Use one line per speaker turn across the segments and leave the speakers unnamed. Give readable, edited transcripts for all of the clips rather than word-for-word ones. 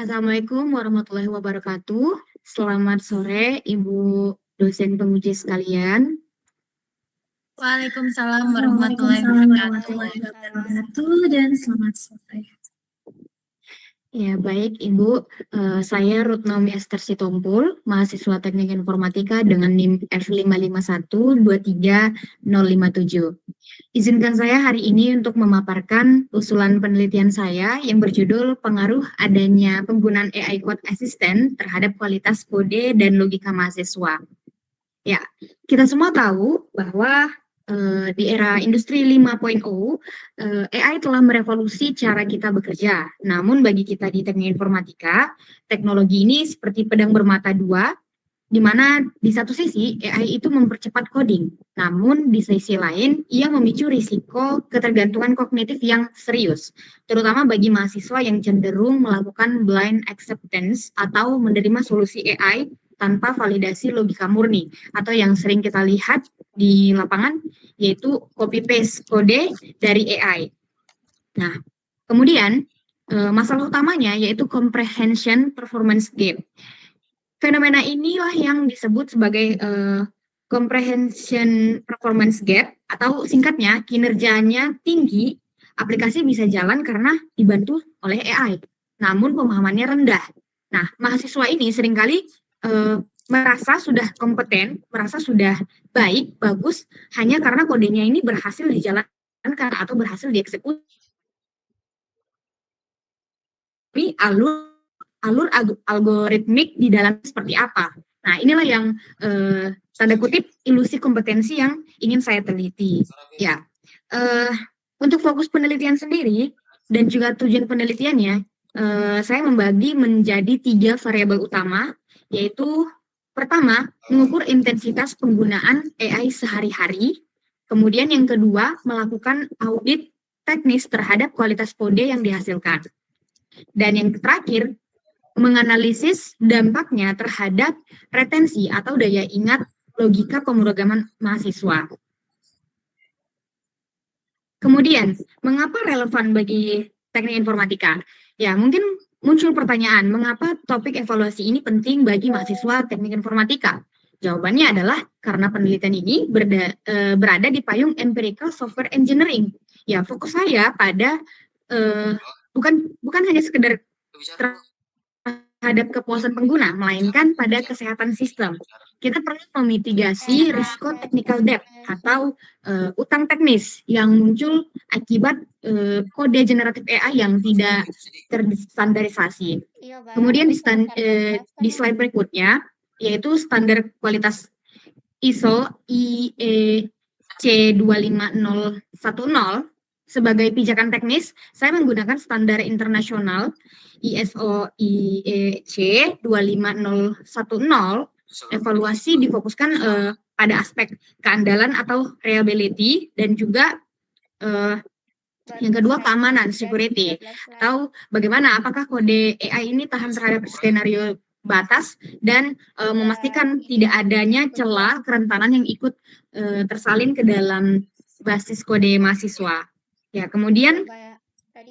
Assalamualaikum warahmatullahi wabarakatuh. Selamat sore, Ibu dosen penguji sekalian.
Waalaikumsalam warahmatullahi
Waalaikumsalam
wabarakatuh.
warahmatullahi wabarakatuh dan selamat sore.
Ya, baik Ibu. Saya Rutnaumi Ester Sitompul, mahasiswa Teknik Informatika dengan NIM F551230057. Izinkan saya hari ini untuk memaparkan usulan penelitian saya yang berjudul pengaruh adanya penggunaan AI Code Assistant terhadap kualitas kode dan logika mahasiswa. Ya, kita semua tahu bahwa di era industri 5.0, AI telah merevolusi cara kita bekerja. Namun bagi kita di teknik informatika, teknologi ini seperti pedang bermata dua, di mana di satu sisi AI itu mempercepat coding, namun di sisi lain ia memicu risiko ketergantungan kognitif yang serius, terutama bagi mahasiswa yang cenderung melakukan blind acceptance atau menerima solusi AI tanpa validasi logika murni, atau yang sering kita lihat di lapangan, yaitu copy-paste kode dari AI. Nah, kemudian masalah utamanya yaitu comprehension performance gap. Fenomena inilah yang disebut sebagai comprehension performance gap, atau singkatnya kinerjanya tinggi, aplikasi bisa jalan karena dibantu oleh AI, namun pemahamannya rendah. Nah, mahasiswa ini seringkali merasa sudah kompeten, merasa sudah baik, bagus, hanya karena kodenya ini berhasil dijalankan atau berhasil dieksekusi alur algoritmik di dalam seperti apa. Nah, inilah yang tanda kutip ilusi kompetensi yang ingin saya teliti. Ya, untuk fokus penelitian sendiri dan juga tujuan penelitiannya, saya membagi menjadi 3 variabel utama, yaitu pertama, mengukur intensitas penggunaan AI sehari-hari. Kemudian yang kedua, melakukan audit teknis terhadap kualitas kode yang dihasilkan. Dan yang terakhir, menganalisis dampaknya terhadap retensi atau daya ingat logika pemrograman mahasiswa. Kemudian, mengapa relevan bagi teknik informatika? Ya, mungkin muncul pertanyaan, mengapa topik evaluasi ini penting bagi mahasiswa teknik informatika? Jawabannya adalah karena penelitian ini berada di payung empirical software engineering. Ya, fokus saya pada bukan hanya sekedar terhadap kepuasan pengguna, melainkan pada kesehatan sistem. Kita perlu memitigasi risiko technical debt atau utang teknis yang muncul akibat kode generatif AI yang tidak terstandarisasi. Kemudian di slide berikutnya, yaitu standar kualitas ISO IEC 25010 sebagai pijakan teknis, saya menggunakan standar internasional ISO IEC 25010. Evaluasi difokuskan pada aspek keandalan atau reliability, dan juga yang kedua keamanan, security, atau bagaimana apakah kode AI ini tahan terhadap skenario batas dan memastikan tidak adanya celah kerentanan yang ikut tersalin ke dalam basis kode mahasiswa. Ya, kemudian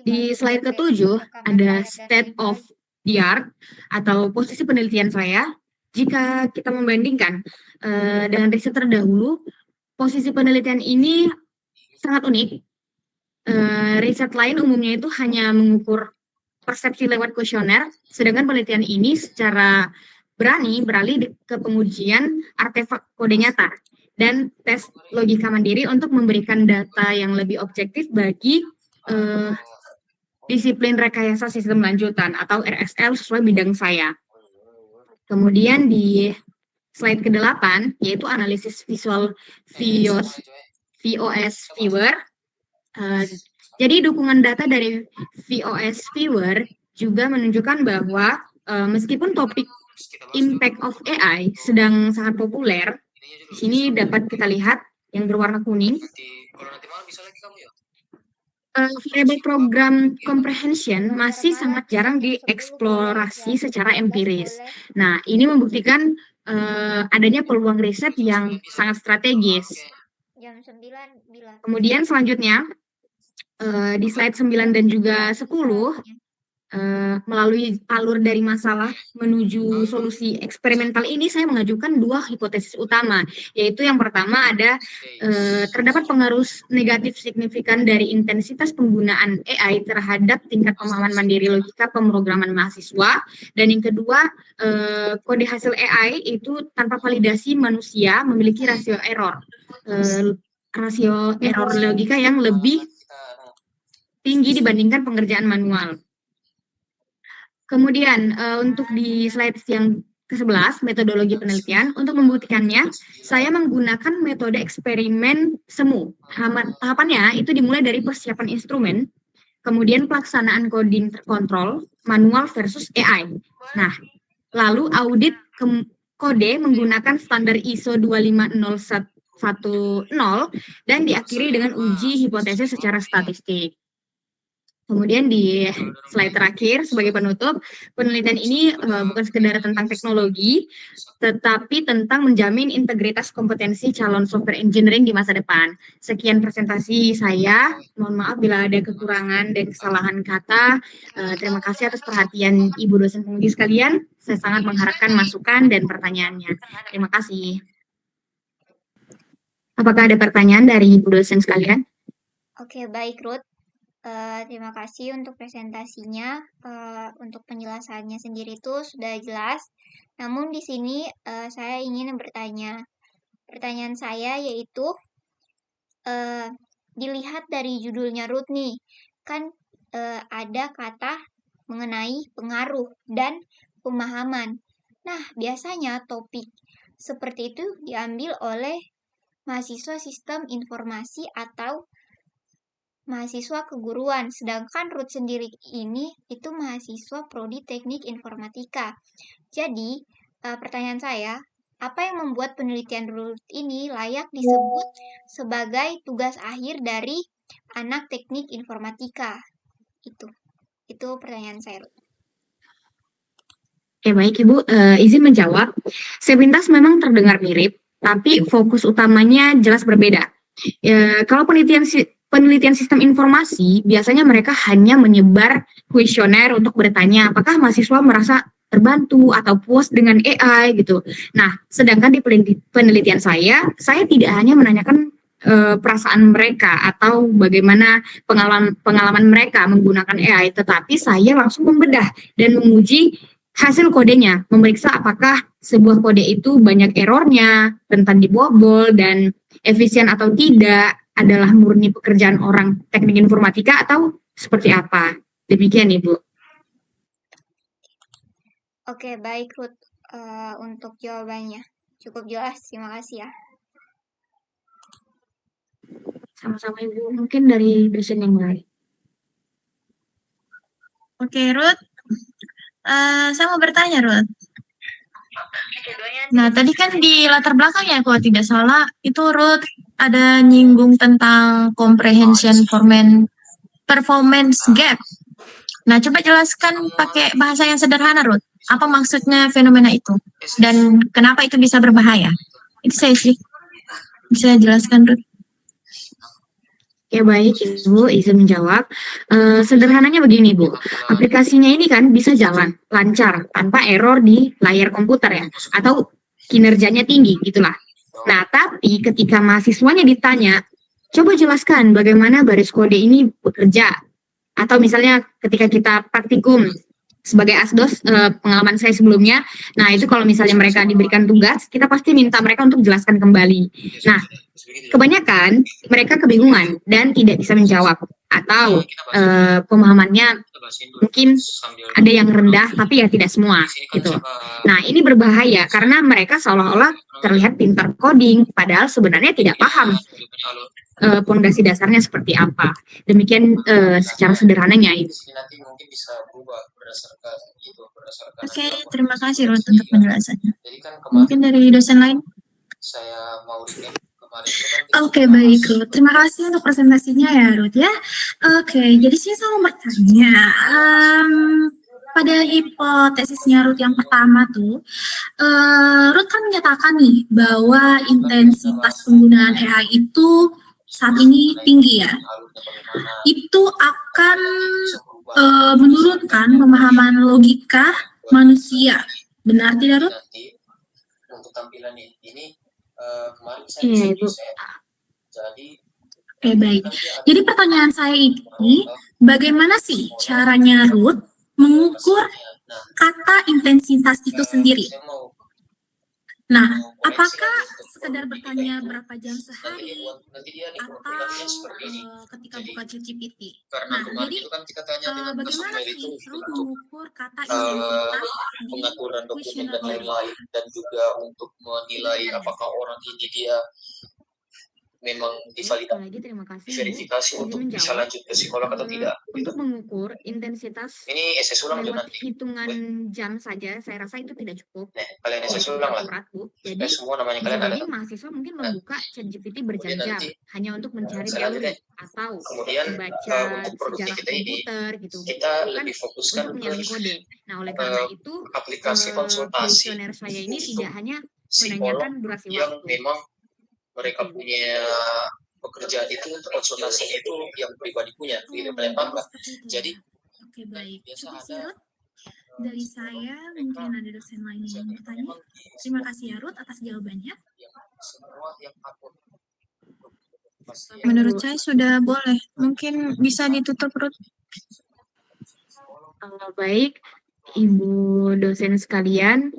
di slide ke-7 ada state of the art atau posisi penelitian saya. Jika kita membandingkan dengan riset terdahulu, posisi penelitian ini sangat unik. Riset lain umumnya itu hanya mengukur persepsi lewat kuesioner, sedangkan penelitian ini secara berani beralih ke pengujian artefak kode nyata dan tes logika mandiri untuk memberikan data yang lebih objektif bagi disiplin rekayasa sistem lanjutan atau RSL sesuai bidang saya. Kemudian di slide ke-8, yaitu analisis visual VOS viewer. Jadi dukungan data dari VOS viewer juga menunjukkan bahwa meskipun topik impact of AI sedang sangat populer, di sini dapat kita lihat yang berwarna kuning, variabel program comprehension masih sangat jarang dieksplorasi secara empiris. Nah, ini membuktikan adanya peluang riset yang sangat strategis. Kemudian selanjutnya, di slide 9 dan juga 10, melalui alur dari masalah menuju solusi eksperimental ini, saya mengajukan dua hipotesis utama, yaitu yang pertama ada terdapat pengaruh negatif signifikan dari intensitas penggunaan AI terhadap tingkat pemahaman mandiri logika pemrograman mahasiswa, dan yang kedua kode hasil AI itu tanpa validasi manusia memiliki rasio error logika yang lebih tinggi dibandingkan pengerjaan manual. Kemudian untuk di slide yang ke-11, metodologi penelitian, untuk membuktikannya, saya menggunakan metode eksperimen semu. Tahapannya itu dimulai dari persiapan instrumen, kemudian pelaksanaan coding terkontrol, manual versus AI. Nah, lalu audit kode menggunakan standar ISO 25010 dan diakhiri dengan uji hipotesis secara statistik. Kemudian di slide terakhir sebagai penutup, penelitian ini bukan sekedar tentang teknologi, tetapi tentang menjamin integritas kompetensi calon software engineering di masa depan. Sekian presentasi saya, mohon maaf bila ada kekurangan dan kesalahan kata. Terima kasih atas perhatian Ibu dosen penguji sekalian. Saya sangat mengharapkan masukan dan pertanyaannya. Terima kasih. Apakah ada pertanyaan dari Ibu dosen sekalian?
Oke, baik Ruth. Terima kasih untuk presentasinya. Untuk penjelasannya sendiri itu sudah jelas. Namun di sini saya ingin bertanya. Pertanyaan saya yaitu dilihat dari judulnya Ruth nih, kan ada kata mengenai pengaruh dan pemahaman. Nah, biasanya topik seperti itu diambil oleh mahasiswa sistem informasi atau mahasiswa keguruan, sedangkan Ruth sendiri ini itu mahasiswa prodi teknik informatika. Jadi, pertanyaan saya, apa yang membuat penelitian Ruth ini layak disebut sebagai tugas akhir dari anak teknik informatika? Itu pertanyaan saya, Ruth.
Oke, baik Ibu, izin menjawab. Sepintas memang terdengar mirip, tapi fokus utamanya jelas berbeda. Kalau penelitian sistem informasi, biasanya mereka hanya menyebar kuesioner untuk bertanya apakah mahasiswa merasa terbantu atau puas dengan AI gitu. Nah, sedangkan di penelitian saya tidak hanya menanyakan perasaan mereka atau bagaimana pengalaman mereka menggunakan AI, tetapi saya langsung membedah dan menguji hasil kodenya, memeriksa apakah sebuah kode itu banyak errornya, rentan dibobol, dan efisien atau tidak, adalah murni pekerjaan orang teknik informatika atau seperti apa. Demikian, Ibu.
Oke, baik Ruth. Untuk jawabannya cukup jelas, terima kasih ya.
Sama-sama Ibu, mungkin dari dosen yang lain.
Oke, Ruth. Saya mau bertanya, Ruth. Nah, tadi kan di latar belakangnya, kalau tidak salah, itu Ruth ada nyinggung tentang comprehension performance gap. Nah, coba jelaskan pakai bahasa yang sederhana, Ruth. Apa maksudnya fenomena itu? Dan kenapa itu bisa berbahaya? Itu saya sih. Bisa jelaskan, Ruth?
Ya baik, Ibu, izin menjawab. Sederhananya begini, Bu. Aplikasinya ini kan bisa jalan lancar tanpa error di layar komputer ya, atau kinerjanya tinggi gitulah. Nah, tapi ketika mahasiswanya ditanya, coba jelaskan bagaimana baris kode ini bekerja. Atau misalnya ketika kita praktikum sebagai asdos, pengalaman saya sebelumnya, nah itu kalau misalnya mereka diberikan tugas, kita pasti minta mereka untuk jelaskan kembali. Nah, kebanyakan mereka kebingungan dan tidak bisa menjawab, atau pemahamannya mungkin ada yang rendah tapi ya tidak semua gitu. Nah, ini berbahaya karena mereka seolah-olah terlihat pintar coding padahal sebenarnya tidak paham pondasi dasarnya seperti apa. Demikian secara sederhananya itu.
Oke, terima kasih Ruth untuk penjelasannya. Mungkin dari dosen lain?
Oke, baik Ruth. Terima kasih untuk presentasinya ya Ruth ya. Oke, jadi saya mau bertanya, pada hipotesisnya Ruth yang pertama tuh, Ruth kan menyatakan nih bahwa intensitas penggunaan AI itu saat ini tinggi ya. Itu akan menurunkan pemahaman logika manusia. Benar tidak, Ruth?
Nanti untuk tampilan ini kemarin saya
Iya,
bisa
Ibu.
jadi
Oke, baik. Jadi pertanyaan saya ini, bagaimana sih caranya Ruth mengukur kata intensitas itu sendiri?
saya mau
Nah, apakah sekedar bertanya berapa jam sehari
nanti dia nih
atau
aplikasinya seperti ini.
ketika buka ChatGPT?
Karena
Nah,
kemarin
jadi
itu kan kita tanya dengan
bagaimana
personel
sih
itu
Ruth
untuk
mengukur kata intensitas di
pengaturan dokumen
kuesioner
dan
ini?
lain-lain, dan juga untuk menilai apakah orang ini dia memang
Sekali lagi terima kasih, Ibu.
diverifikasi
Izin
untuk bisa
menjawab.
lanjut ke psikolog atau tidak.
Untuk mengukur intensitas
Ini SS ulang tuh
lewat
nanti.
hitungan jam saja, saya rasa itu tidak cukup.
Nah, kalian
Tidak
SS
cukup
ulang lah.
akurat, Bu.
Supaya
Jadi
semua namanya
bisa
kalian ada.
jadi mahasiswa mungkin membuka ChatGPT berjam-jam
nanti,
hanya untuk mencari
selanjutnya,
teori atau
kemudian
membaca
untuk produknya
sejarah
kita ini,
komputer gitu.
kita
Kan
lebih fokuskan
untuk
ke
menyalin kode. Nah, oleh karena itu
aplikasi konsultasi
kuesioner saya ini
untuk
tidak hanya
psikolog
menanyakan durasi
yang
waktu.
memang mereka
Oke, Bu.
punya pekerjaan itu untuk konsultasinya itu yang pribadi punya, tidak banyak
jadi
tambah.
seperti itu
Jadi
ya. Oke, baik.
biasa
Cukup
ada
sih, Ruth. Dari saya, mungkin ada dosen lain yang mau bertanya. Terima kasih ya, Ruth, atas jawabannya.
semua yang akur.
Menurut saya sudah boleh. Mungkin bisa ditutup, Ruth.
Baik, Ibu dosen sekalian,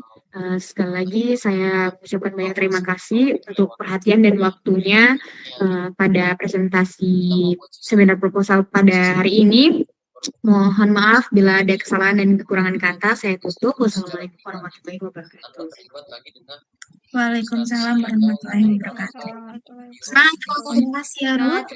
sekali lagi saya ucapkan banyak terima kasih untuk perhatian dan waktunya pada presentasi seminar proposal pada hari ini. Mohon maaf bila ada kesalahan dan kekurangan kata. Saya tutup. Wassalamualaikum warahmatullahi wabarakatuh.
Waalaikumsalam warahmatullahi wabarakatuh.
Assalamualaikum.
Semangat, Ruth.
Terima kasih ya, Ruth.